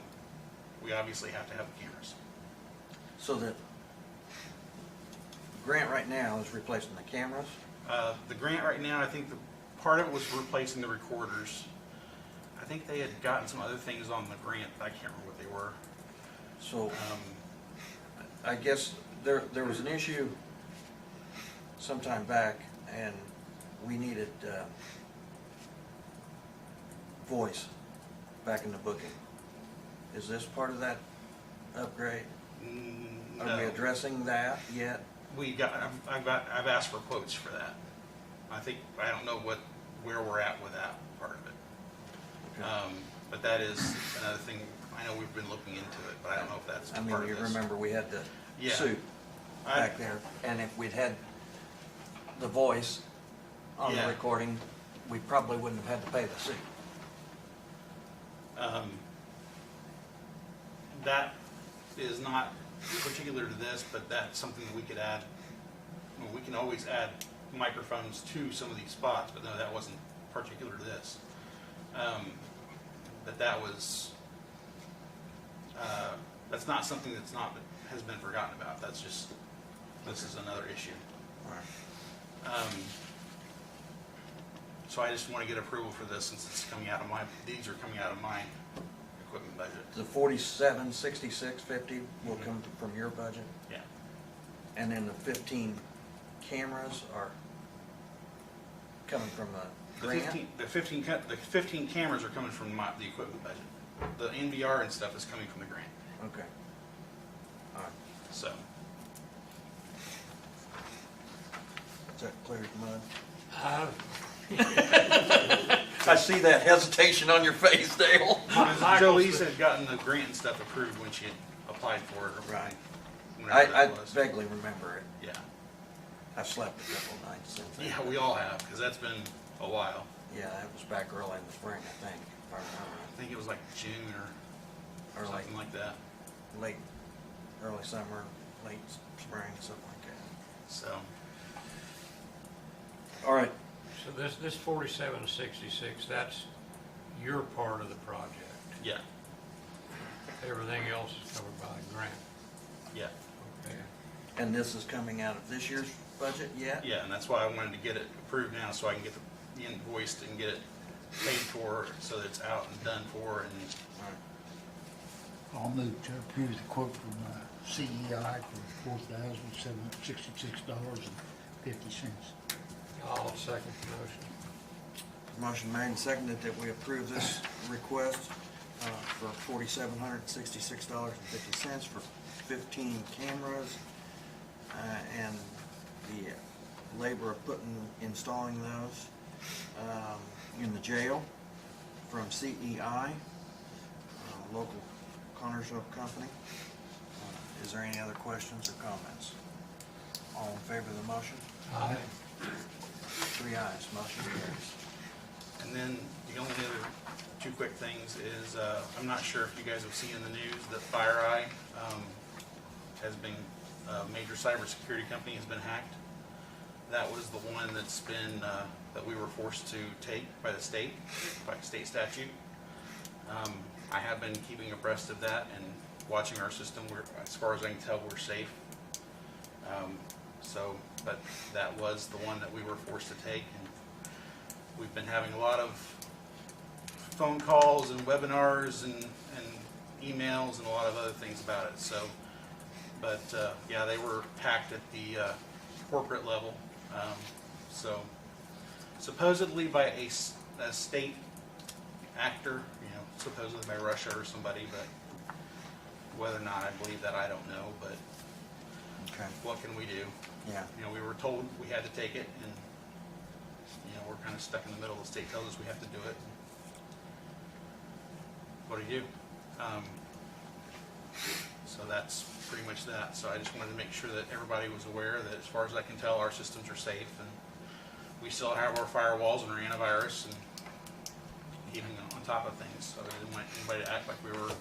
we obviously have to have the cameras. So the grant right now is replacing the cameras? The grant right now, I think part of it was replacing the recorders. I think they had gotten some other things on the grant, but I can't remember what they were. So I guess there was an issue sometime back, and we needed voice back in the booking. Is this part of that upgrade? No. Are we addressing that yet? I've asked for quotes for that. I don't know where we're at with that part of it. Okay. But that is another thing. I know we've been looking into it, but I don't know if that's I part mean, of you this. remember we had the Yeah. suit back there, and if we'd had the voice on the Yeah. recording, we probably wouldn't have had to pay the suit. That is not particular to this, but that's something that we could add. Well, we can always add microphones to some of these spots, but no, that wasn't particular to this. But that was, that's not something has been forgotten about. This is another issue. All right. So I just want to get approval for this since it's coming out of these are coming out of my equipment budget. The $4766.50 will come from your budget, Yeah. and then the 15 cameras are coming from a grant? The 15 cameras are coming from the equipment budget. The NVR and stuff is coming from the grant. Okay. All right. So, Is that clear as mud? Uh, I see that hesitation on your face, Dale. Joe Lisa had gotten the grant and stuff approved when she had applied for it. Right. Whenever I that was. vaguely remember it. Yeah. I've slept a couple nights since then. Yeah, we all have, because that's been a while. Yeah, it was back early in the spring, I think, if I remember. I think it was like June or Or like something like that. late, early summer, late spring, something like that. So, All right. So this 4766, that's your part of the project. yeah, Everything else is covered by the grant. yeah, Okay. And this is coming out of this year's budget yet? yeah, and that's why I wanted to get it approved now so I can get the invoiced and get it paid for so that it's out and done for. And All right. I'll move to approve the quote from CEI for $4,766.50. I'll second the motion. Motion made and seconded that we approve this request for $4,766.50 for 15 cameras and the labor of installing those in the jail from CEI, local Connersville company. Is there any other questions or comments? All in favor of the motion? Aye. 3 ayes, motion carries. And then the only other two quick things is, I'm not sure if you guys have seen in the news that FireEye has been, a major cybersecurity company has been hacked. That was the one that's been, that we were forced to take by the state, by state statute. I have been keeping abreast of that and watching our system. As far as I can tell, we're safe. But that was the one that we were forced to take, and we've been having a lot of phone calls and webinars and emails and a lot of other things about it. So, but yeah, they were hacked at the corporate level. So supposedly by a state actor, supposedly by Russia or somebody, but whether or not I believe that, I don't know. But Okay. what can we do? Yeah. We were told we had to take it, and we're kind of stuck in the middle. The state tells us we have to do it. What do you do? So that's pretty much that. So I just wanted to make sure that everybody was aware that, as far as I can tell, our systems are safe, and we still have our firewalls and our antivirus and keeping on top of things. So I didn't want anybody to act like we were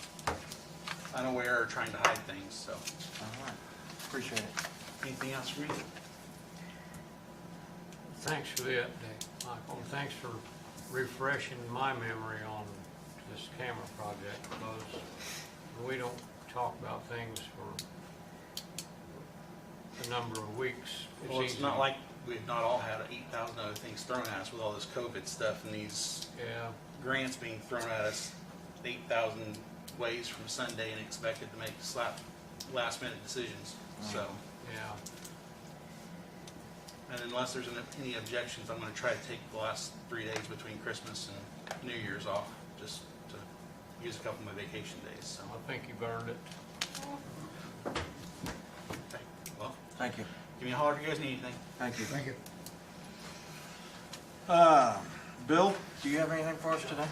unaware or trying to hide things. So All right. Appreciate it. anything else for you? Thanks for the update, Michael, and thanks for refreshing my memory on this camera project, because we don't talk about things for a number of weeks. Well, it's easy. not like we've not all had 8,000 other things thrown at us with all this COVID stuff and these grants being thrown at us 8,000 ways from Sunday and expected to make last minute decisions. So, Yeah. and unless there's any objections, I'm going to try to take the last 3 days between Christmas and New Year's off, just to use a couple of my vacation days. So, I think you've earned it. okay. Well, Thank you. give me a holler if you guys need anything. Thank you. Thank you. Bill, do you have anything for us today?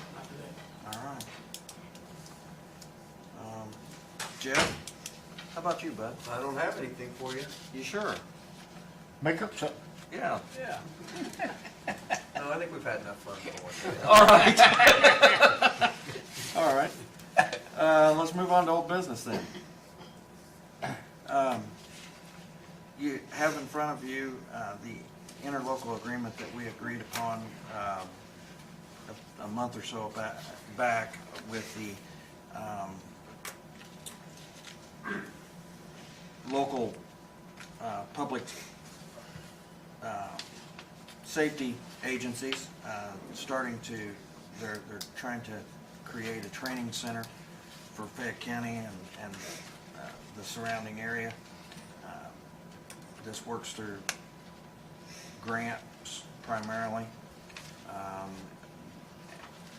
All right. Jeff, how about you, bud? I don't have anything for you. You sure? Make up something. Yeah. Yeah. No, I think we've had enough fun for one day. All right. All right. Let's move on to old business then. You have in front of you the interlocal agreement that we agreed upon a month or so back with the local public safety agencies, they're trying to create a training center for Fayette County and the surrounding area. This works through grants primarily.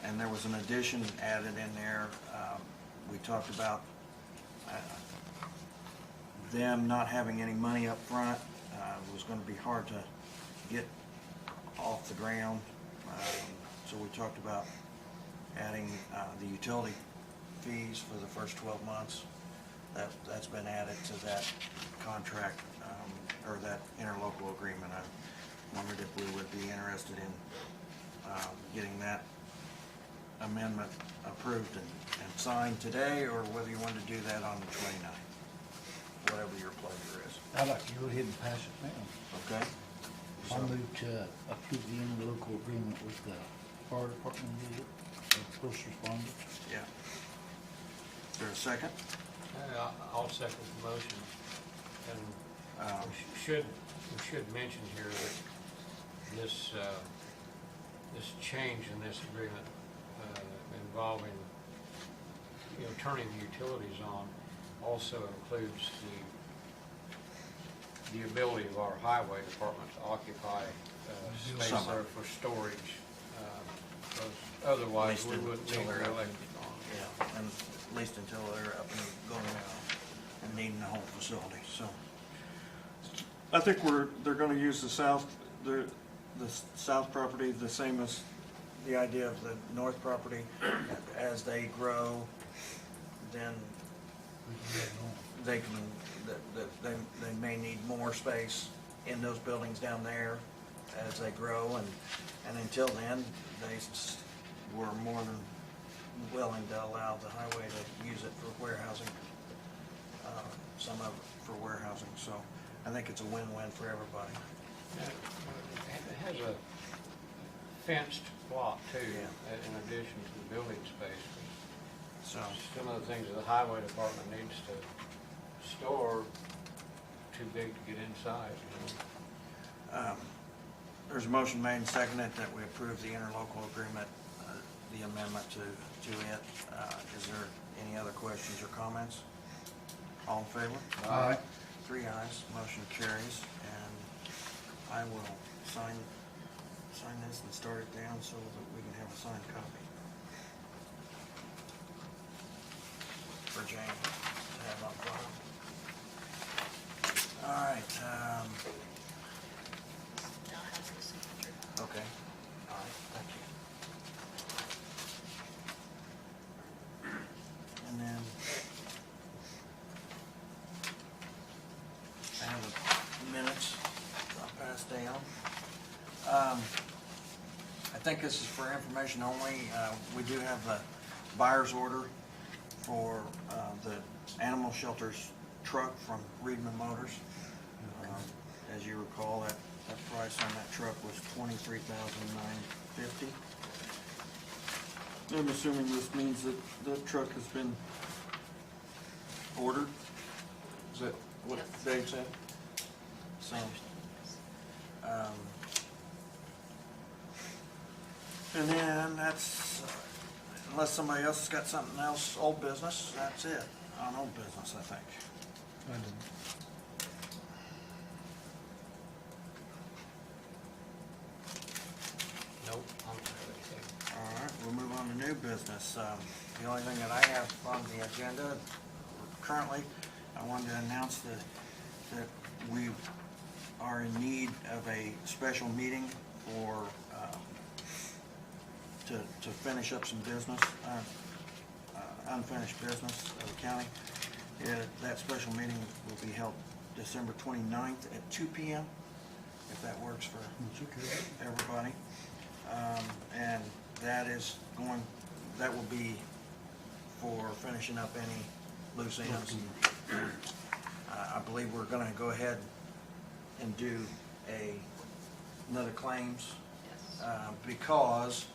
And there was an addition added in there. We talked about them not having any money up front. It was going to be hard to get off the ground. So we talked about adding the utility fees for the first 12 months. That's been added to that contract, or that interlocal agreement. I wondered if we would be interested in getting that amendment approved and signed today, or whether you want to do that on the 29th, whatever your pleasure is. I'd like to go ahead and pass it now. Okay? I'll move to approve the interlocal agreement with the fire department, the first responders. Yeah. Is there a second? I'll second the motion. And we should mention here that this change in this agreement involving you know, turning the utilities on also includes the ability of our highway department to occupy space Summer. there for storage. Because otherwise, we At least wouldn't until need they're the up. electric on. Yeah, and at least until they're up and going and needing a whole facility, so. I think they're gonna use the south property the same as, The idea of the north property, as they grow, then they can, they may need more space in those buildings down there as they grow, and until then, they were more than willing to allow the highway to use it for warehousing, some of it for warehousing, so I think it's a win-win for everybody. It has a fenced plot too, in addition to the building space. So, Some of the things that the highway department needs to store, too big to get inside, you know. there's a motion made and seconded that we approve the interlocal agreement, the amendment to it. Is there any other questions or comments? All in favor? Aye. 3 ayes, motion carries, and I will sign this and start it down so that we can have a signed copy for Jane to have on file. All right, Now it has the signature. okay, all right, thank you. And then I have the minutes I'll pass down. I think this is for information only. We do have the buyer's order for the animal shelter's truck from Reedman Motors. As you recall, that price on that truck was $23,950. I'm assuming this means that the truck has been ordered? Is that what Yes. Dave said? So, and then that's, unless somebody else has got something else, old business, that's it on old business, I think. I didn't. Nope, I don't have anything. All right, we'll move on to new business. The only thing that I have on the agenda currently, I wanted to announce that we are in need of a special meeting for, to finish up some business, unfinished business of the county. That special meeting will be held December 29th at 2 p.m., if that works for everybody. And that will be for finishing up any loose ends. I believe we're gonna go ahead and do another claims, because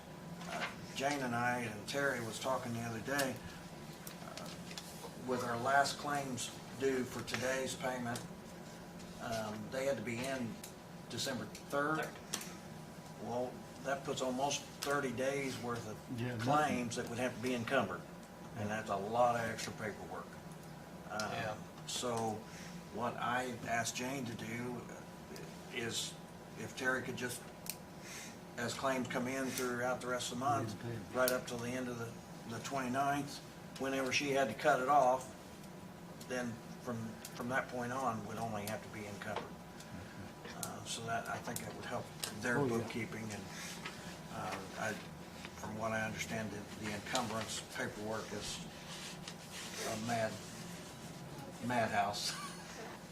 Jane and I and Terry was talking the other day, with our last claims due for today's payment, they had to be in December 3rd. Well, that puts almost 30 days worth of claims that would have to be encumbered, and that's a lot of extra paperwork. So what I asked Jane to do is, if Terry could just, as claims come in throughout the rest of the month, right up till the end of the 29th, whenever she had to cut it off, then from that point on, would only have to be encumbered. So that, I think it would help their bookkeeping, and from what I understand, the encumbrance paperwork is a madhouse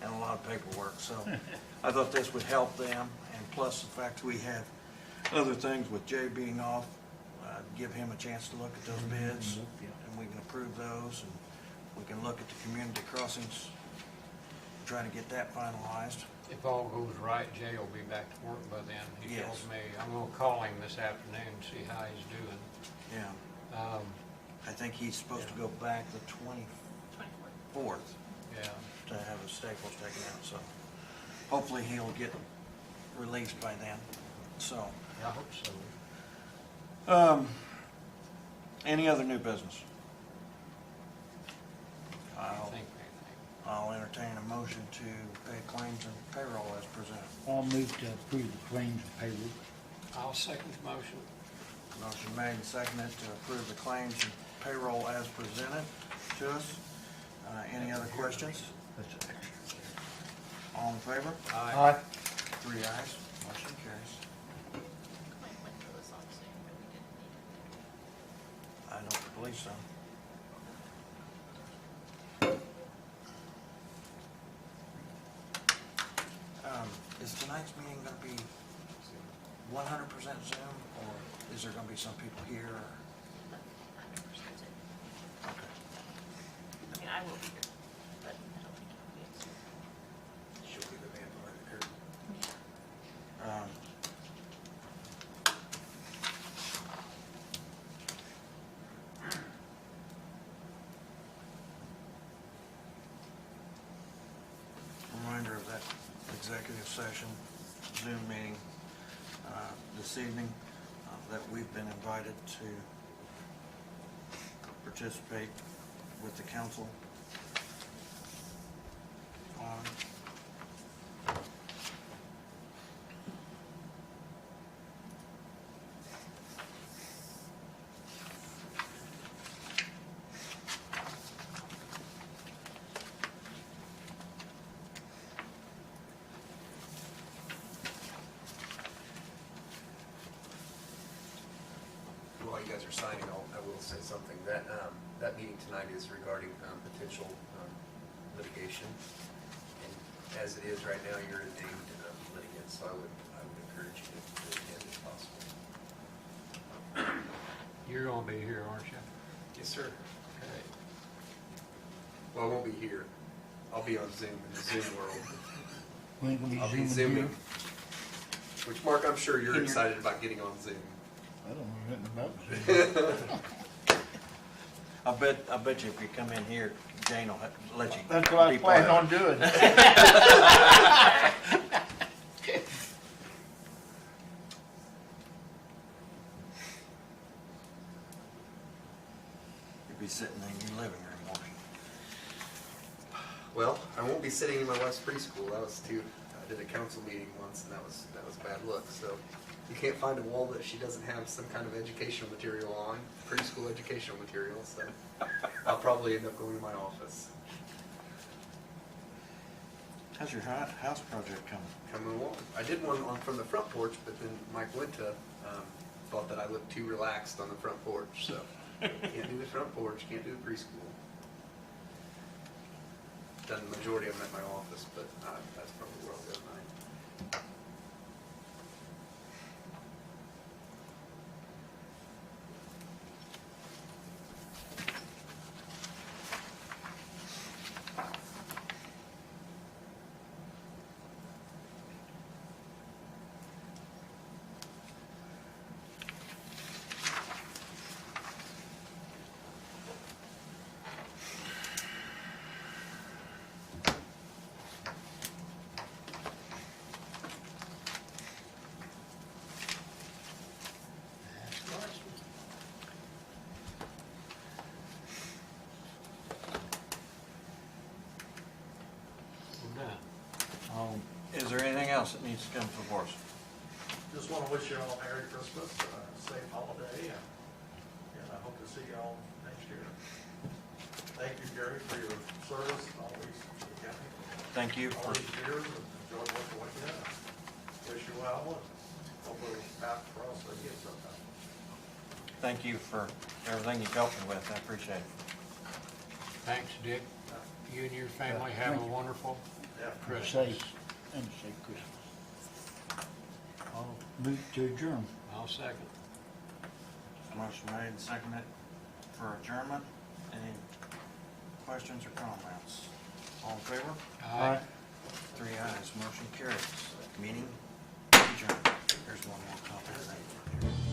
and a lot of paperwork, so I thought this would help them, and plus the fact we have other things with Jay being off, give him a chance to look at those bids, and we can approve those, and we can look at the community crossings, try to get that finalized. If all goes right, Jay will be back to work by then. He Yes. tells me, I'm gonna call him this afternoon and see how he's doing. Yeah, I think he's supposed to go back the 24th Yeah. to have his staples taken out, so hopefully he'll get released by then, so. I hope so. Any other new business? I'll entertain a motion to pay claims and payroll as presented. I'll move to approve the claims and payroll. I'll second the motion. Motion made and seconded to approve the claims and payroll as presented to us. Any other questions? That's extra. All in favor? Aye. 3 ayes, motion carries. Might went to this on Zoom, but we didn't need I don't believe so. Is tonight's meeting going to be 100% Zoom, or is there going to be some people here? it. 100% Zoom. Okay. I mean, I will be here, but I don't think it'll be. She'll be the man behind the curtain. Um, Reminder of that executive session Zoom meeting this evening that we've been invited to participate with the council on. While you guys are signing, I will say something. That meeting tonight is regarding potential litigation. And as it is right now, you're a named litigant, so I would encourage you to attend if possible. You're gonna be here, aren't you? Yes, sir. Okay. Well, I won't be here. I'll be on Zoom in the Zoom world. We ain't gonna be I'll be zooming Zooming. here. Which, Mark, I'm sure you're excited about getting on Zoom. I don't know nothing about Zoom. I bet you if you come in here, Jane will let you. That's what I be plan part on of it. doing. You'll be sitting in your living room, won't you? Well, I won't be sitting in my wife's preschool. I did a council meeting once, and that was bad luck. So you can't find a wall that she doesn't have some kind of educational material on, preschool educational material. So I'll probably end up going to my office. How's your house project Coming along. I did one from the front porch, but then Mike Winta thought that I looked too relaxed on the front porch. So can't do the front porch, can't do the preschool. Done the majority of them at my office, but that's probably where I'll go tonight. We're done. Is there anything else that needs to come before us? Just want to wish you all a Merry Christmas, safe holiday, and I hope to see you all next year. Thank you, Gary, for your service always to the county. Thank you All for, these years, and enjoyed working with you. Wish you well, and hopefully path cross again sometime. thank you for everything you've helped me with. I appreciate it. Thanks, Dick. You and your family have a Thank you. wonderful Yeah. Christmas. Safe, and safe Christmas. I'll move to adjourn. I'll second. Motion made and seconded for adjournment. Any questions or comments? All in favor? Aye. 3 ayes, motion carries. Meeting adjourned. There's one more copy of that.